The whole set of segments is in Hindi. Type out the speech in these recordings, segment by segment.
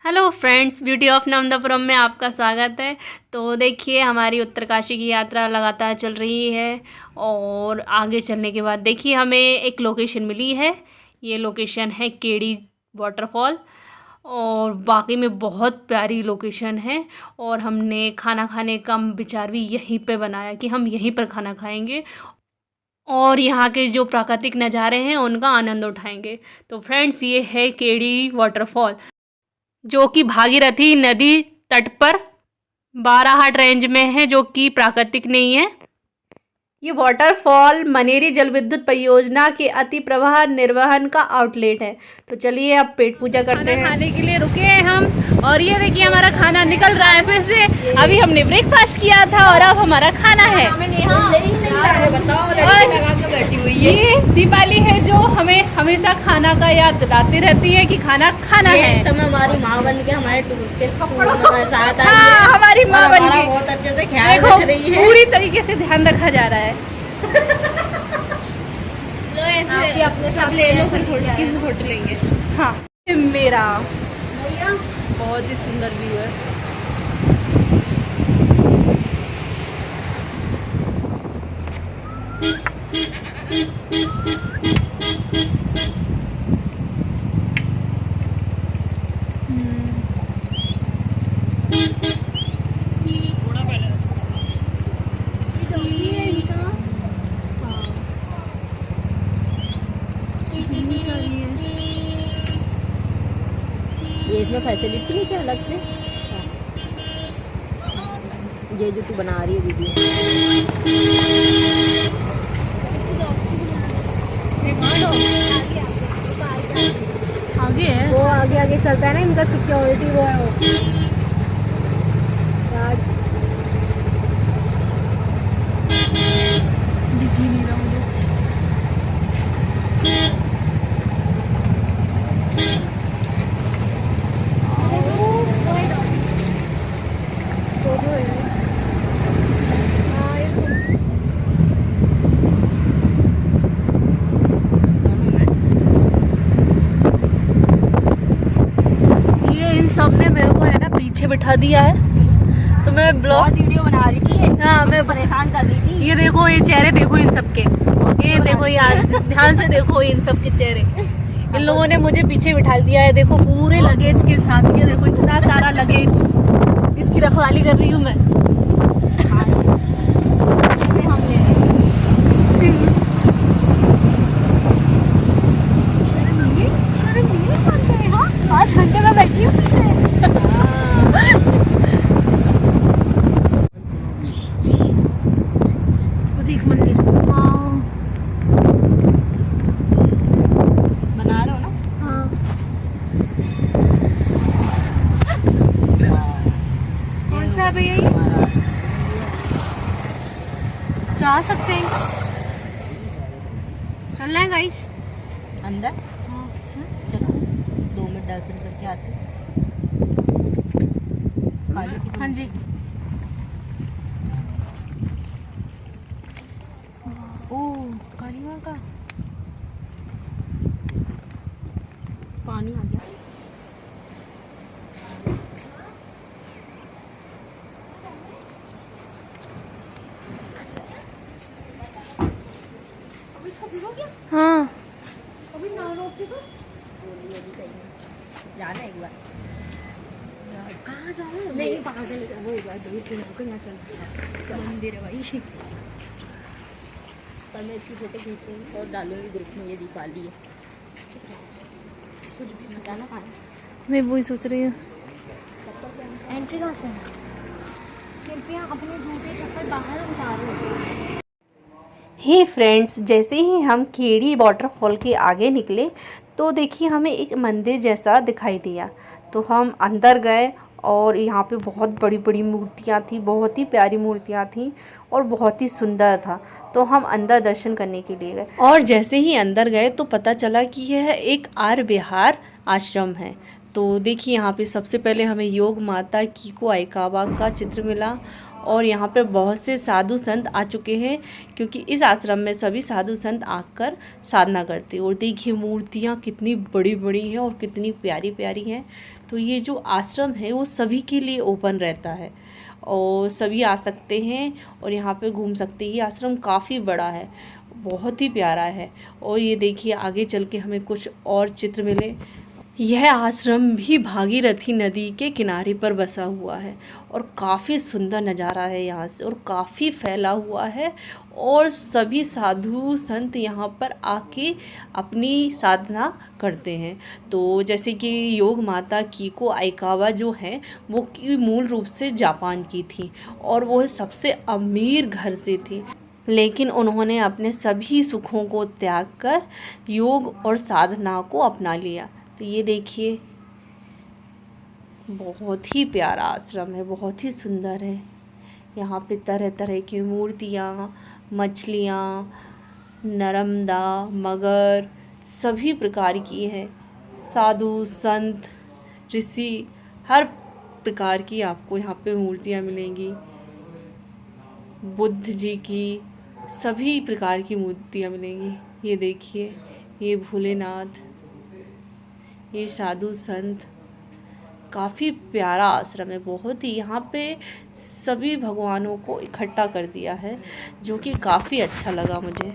हेलो फ्रेंड्स, ब्यूटी ऑफ नवंदापुरम में आपका स्वागत है। तो देखिए, हमारी उत्तरकाशी की यात्रा लगातार चल रही है और आगे चलने के बाद देखिए हमें एक लोकेशन मिली है। ये लोकेशन है केडी वाटरफॉल और वाकई में बहुत प्यारी लोकेशन है। और हमने खाना खाने का विचार भी यहीं पे बनाया कि हम यहीं पर खाना खाएंगे और यहाँ के जो प्राकृतिक नज़ारे हैं उनका आनंद उठाएंगे। तो फ्रेंड्स, ये है केडी वाटरफॉल जो कि भागीरथी नदी तट पर बाराहाट रेंज में है, जो कि प्राकृतिक नहीं है। ये वाटरफॉल मनेरी जल विद्युत परियोजना के अति प्रवाह निर्वहन का आउटलेट है। तो चलिए अब पेट पूजा करते हैं। खाने के लिए रुके हैं हम और ये देखिए हमारा खाना निकल रहा है फिर से। अभी हमने ब्रेकफास्ट किया था और अब हमारा खाना है। ये दीपाली है जो हमें हमेशा खाना का याद दिलाती रहती है कि खाना खाना है। समय हमारी माँ बन के हमारे हमारी माँ बन के बहुत अच्छे से ख्याल रख रही है। पूरी तरीके से ध्यान रखा जा रहा है। लो अपने सब ले लो, फिर फोटो लेंगे। हाँ, मेरा बहुत ही सुंदर व्यू है। ये इसमें फैसिलिटी है क्या अलग से? ये जो तू बना रही है वीडियो, आगे है वो आगे आगे चलता है ना, इनका सिक्योरिटी वो है वो गार्ड। दिख ही नहीं रहा मुझे। सबने मेरे को है ना पीछे बिठा दिया है, तो मैं ब्लॉग वीडियो बना रही थी। हाँ, मैं परेशान कर रही थी। ये देखो, ये चेहरे देखो इन सबके, ये देखो, यार ध्यान से देखो इन सबके चेहरे। इन लोगों ने मुझे पीछे बिठा दिया है, देखो पूरे लगेज के साथ। ये देखो इतना सारा लगेज, इसकी रखवाली कर रही हूँ मैं। पाँच घंटे में बैठी हूँ पीछे। वो देख मंदिर, बना रहे हो ना? हाँ। कौन सा है भैया ये? जा सकते हैं, चल रहे हैं गाइस अंदर। चलो 2 मिनट दर्शन करके आते। हाँ जी। ओ, काली माँ का पानी आ गया। हाँ, जाना एक बार। कहाँ जाऊँ? नहीं पागल वो बात यहाँ चल मंदिर है भाई। पर मैं इसकी फोटो खींच रही हूँ और डालूंगी ग्रुप में। ये दीपाली है। कुछ भी बताना कहाँ है? मैं वही सोच रही हूँ। एंट्री कहाँ से है? कृपया अपने जूते चप्पल बाहर उतारो। हे फ्रेंड्स, जैसे ही हम केडी वाटरफॉल के आगे निकले तो देखिए हमें एक मंदिर जैसा दिखाई दिया। तो हम अंदर गए और यहाँ पे बहुत बड़ी बड़ी मूर्तियाँ थी, बहुत ही प्यारी मूर्तियाँ थी और बहुत ही सुंदर था। तो हम अंदर दर्शन करने के लिए गए और जैसे ही अंदर गए तो पता चला कि यह एक आर्य विहार आश्रम है। तो देखिए यहाँ पे सबसे पहले हमें योग माता कीको आइकावा का चित्र मिला और यहाँ पे बहुत से साधु संत आ चुके हैं, क्योंकि इस आश्रम में सभी साधु संत आकर साधना करते हैं। और देखिए मूर्तियाँ कितनी बड़ी बड़ी हैं और कितनी प्यारी प्यारी हैं। तो ये जो आश्रम है वो सभी के लिए ओपन रहता है और सभी आ सकते हैं और यहाँ पे घूम सकते हैं। ये आश्रम काफ़ी बड़ा है, बहुत ही प्यारा है। और ये देखिए आगे चल के हमें कुछ और चित्र मिले। यह आश्रम भी भागीरथी नदी के किनारे पर बसा हुआ है और काफ़ी सुंदर नज़ारा है यहाँ से, और काफ़ी फैला हुआ है। और सभी साधु संत यहाँ पर आके अपनी साधना करते हैं। तो जैसे कि योग माता कीको आइकावा जो है वो की मूल रूप से जापान की थी और वो सबसे अमीर घर से थी, लेकिन उन्होंने अपने सभी सुखों को त्याग कर योग और साधना को अपना लिया। तो ये देखिए बहुत ही प्यारा आश्रम है, बहुत ही सुंदर है। यहाँ पे तरह तरह की मूर्तियाँ, मछलियाँ, नर्मदा, मगर सभी प्रकार की है। साधु संत ऋषि हर प्रकार की आपको यहाँ पे मूर्तियाँ मिलेंगी। बुद्ध जी की सभी प्रकार की मूर्तियाँ मिलेंगी। ये देखिए ये भोलेनाथ, ये साधु संत, काफ़ी प्यारा आश्रम है बहुत ही। यहाँ पे सभी भगवानों को इकट्ठा कर दिया है, जो कि काफ़ी अच्छा लगा मुझे।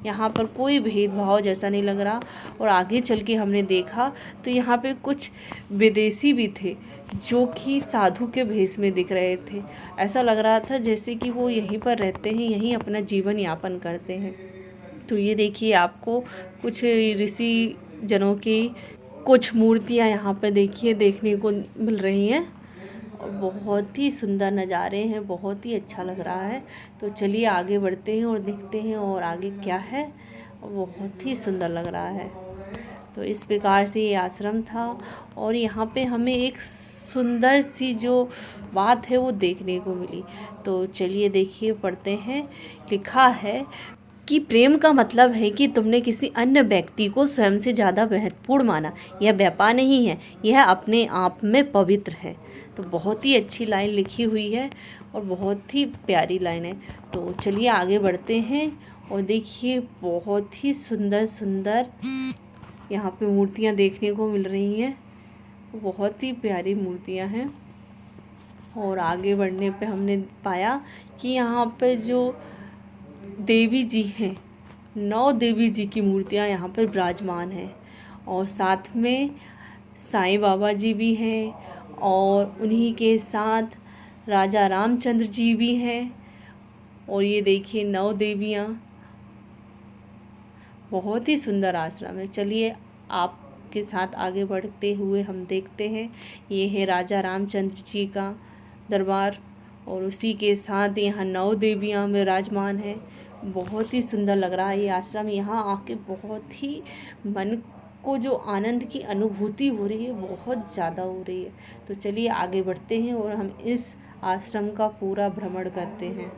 यहाँ पर कोई भेदभाव जैसा नहीं लग रहा। और आगे चल के हमने देखा तो यहाँ पे कुछ विदेशी भी थे जो कि साधु के भेष में दिख रहे थे। ऐसा लग रहा था जैसे कि वो यहीं पर रहते हैं, यहीं अपना जीवन यापन करते हैं। तो ये देखिए आपको कुछ ऋषि जनों की कुछ मूर्तियाँ यहाँ पे देखिए देखने को मिल रही हैं और बहुत ही सुंदर नज़ारे हैं, बहुत ही अच्छा लग रहा है। तो चलिए आगे बढ़ते हैं और देखते हैं और आगे क्या है। बहुत ही सुंदर लग रहा है। तो इस प्रकार से ये आश्रम था और यहाँ पे हमें एक सुंदर सी जो बात है वो देखने को मिली। तो चलिए देखिए पढ़ते हैं। लिखा है कि प्रेम का मतलब है कि तुमने किसी अन्य व्यक्ति को स्वयं से ज़्यादा महत्वपूर्ण माना। यह व्यापार नहीं है, यह अपने आप में पवित्र है। तो बहुत ही अच्छी लाइन लिखी हुई है और बहुत ही प्यारी लाइन है। तो चलिए आगे बढ़ते हैं और देखिए बहुत ही सुंदर सुंदर यहाँ पे मूर्तियाँ देखने को मिल रही हैं। बहुत ही प्यारी मूर्तियाँ हैं। और आगे बढ़ने पे हमने पाया कि यहाँ पे जो देवी जी हैं, 9 देवी जी की मूर्तियाँ यहाँ पर विराजमान हैं और साथ में साईं बाबा जी भी हैं और उन्हीं के साथ राजा रामचंद्र जी भी हैं। और ये देखिए 9 देवियाँ, बहुत ही सुंदर आश्रम है। चलिए आपके साथ आगे बढ़ते हुए हम देखते हैं। ये है राजा रामचंद्र जी का दरबार और उसी के साथ यहाँ 9 देवियाँ विराजमान हैं। बहुत ही सुंदर लग रहा है ये आश्रम। यहाँ आके बहुत ही मन को जो आनंद की अनुभूति हो रही है बहुत ज़्यादा हो रही है। तो चलिए आगे बढ़ते हैं और हम इस आश्रम का पूरा भ्रमण करते हैं।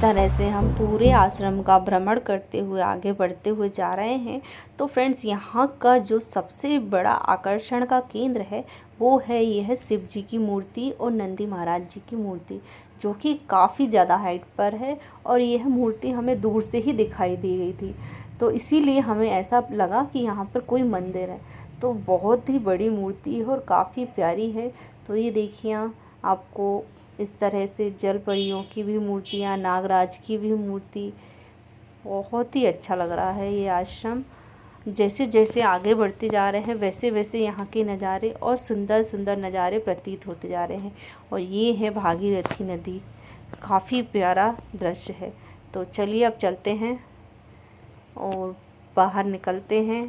तरह से हम पूरे आश्रम का भ्रमण करते हुए आगे बढ़ते हुए जा रहे हैं। तो फ्रेंड्स, यहाँ का जो सबसे बड़ा आकर्षण का केंद्र है वो है यह शिव जी की मूर्ति और नंदी महाराज जी की मूर्ति, जो कि काफ़ी ज़्यादा हाइट पर है और यह मूर्ति हमें दूर से ही दिखाई दी गई थी। तो इसीलिए हमें ऐसा लगा कि यहाँ पर कोई मंदिर है। तो बहुत ही बड़ी मूर्ति है और काफ़ी प्यारी है। तो ये देखिए, आपको इस तरह से जल परियों की भी मूर्तियाँ, नागराज की भी मूर्ति, बहुत ही अच्छा लग रहा है ये आश्रम। जैसे जैसे आगे बढ़ते जा रहे हैं वैसे वैसे यहाँ के नज़ारे और सुंदर सुंदर नज़ारे प्रतीत होते जा रहे हैं। और ये है भागीरथी नदी, काफ़ी प्यारा दृश्य है। तो चलिए अब चलते हैं और बाहर निकलते हैं।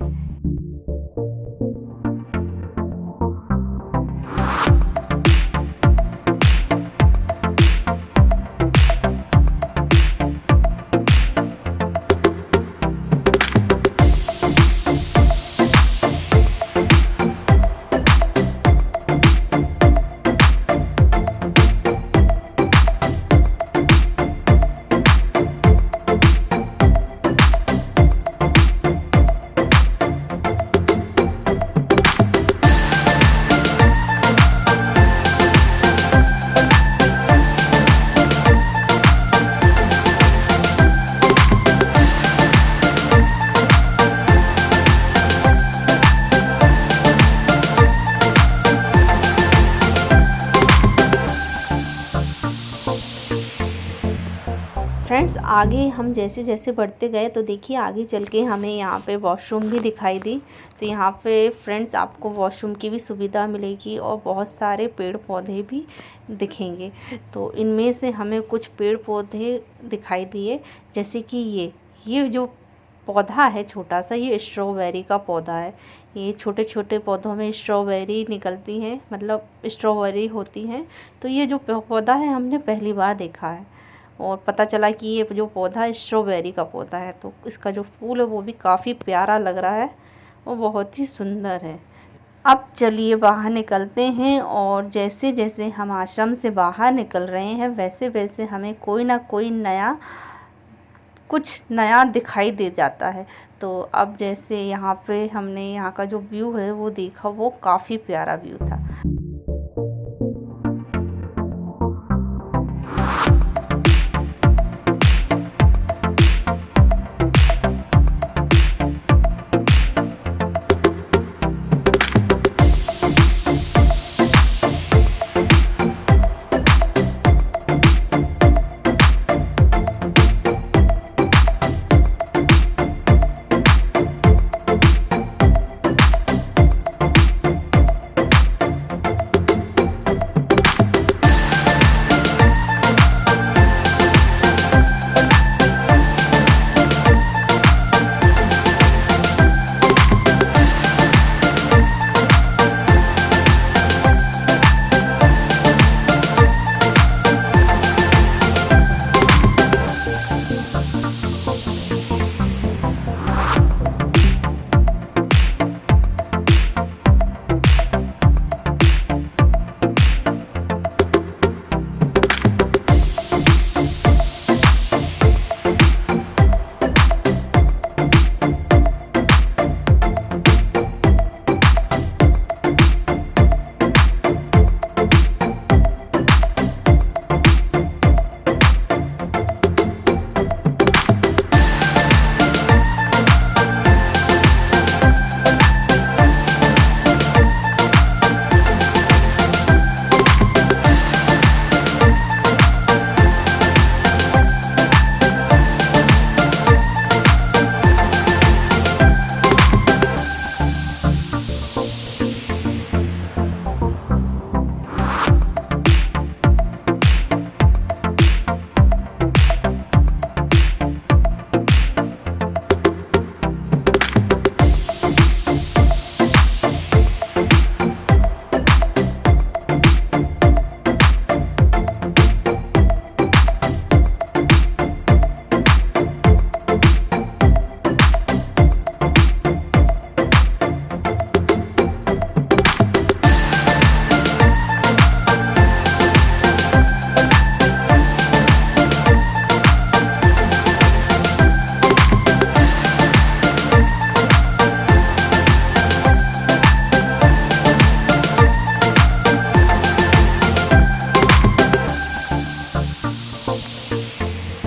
फ्रेंड्स, आगे हम जैसे जैसे बढ़ते गए तो देखिए आगे चल के हमें यहाँ पे वॉशरूम भी दिखाई दी। तो यहाँ पे फ्रेंड्स आपको वॉशरूम की भी सुविधा मिलेगी और बहुत सारे पेड़ पौधे भी दिखेंगे। तो इनमें से हमें कुछ पेड़ पौधे दिखाई दिए, जैसे कि ये जो पौधा है छोटा सा, ये स्ट्रॉबेरी का पौधा है। ये छोटे छोटे पौधों में स्ट्रॉबेरी निकलती हैं, मतलब स्ट्रॉबेरी होती हैं। तो ये जो पौधा है हमने पहली बार देखा है और पता चला कि ये जो पौधा स्ट्रॉबेरी का पौधा है। तो इसका जो फूल है वो भी काफ़ी प्यारा लग रहा है और बहुत ही सुंदर है। अब चलिए बाहर निकलते हैं और जैसे जैसे हम आश्रम से बाहर निकल रहे हैं वैसे वैसे हमें कोई ना कोई कुछ नया दिखाई दे जाता है। तो अब जैसे यहाँ पे हमने यहाँ का जो व्यू है वो देखा, वो काफ़ी प्यारा व्यू था।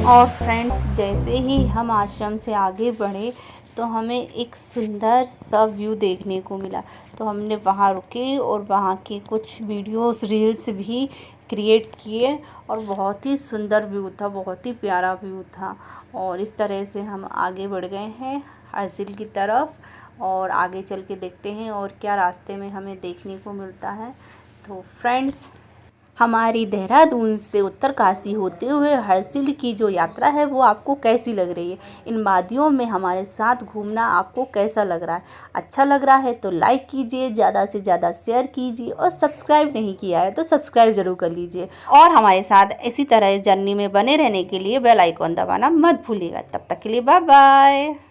और फ्रेंड्स जैसे ही हम आश्रम से आगे बढ़े तो हमें एक सुंदर सा व्यू देखने को मिला। तो हमने वहाँ रुके और वहाँ की कुछ वीडियोस रील्स भी क्रिएट किए और बहुत ही सुंदर व्यू था, बहुत ही प्यारा व्यू था। और इस तरह से हम आगे बढ़ गए हैं हर्षिल की तरफ और आगे चल के देखते हैं और क्या रास्ते में हमें देखने को मिलता है। तो फ्रेंड्स हमारी देहरादून से उत्तरकाशी होते हुए हर्षिल की जो यात्रा है वो आपको कैसी लग रही है? इन वादियों में हमारे साथ घूमना आपको कैसा लग रहा है? अच्छा लग रहा है तो लाइक कीजिए, ज़्यादा से ज़्यादा शेयर कीजिए और सब्सक्राइब नहीं किया है तो सब्सक्राइब ज़रूर कर लीजिए। और हमारे साथ इसी तरह इस जर्नी में बने रहने के लिए बेल आइकॉन दबाना मत भूलिएगा। तब तक के लिए बाय बाय।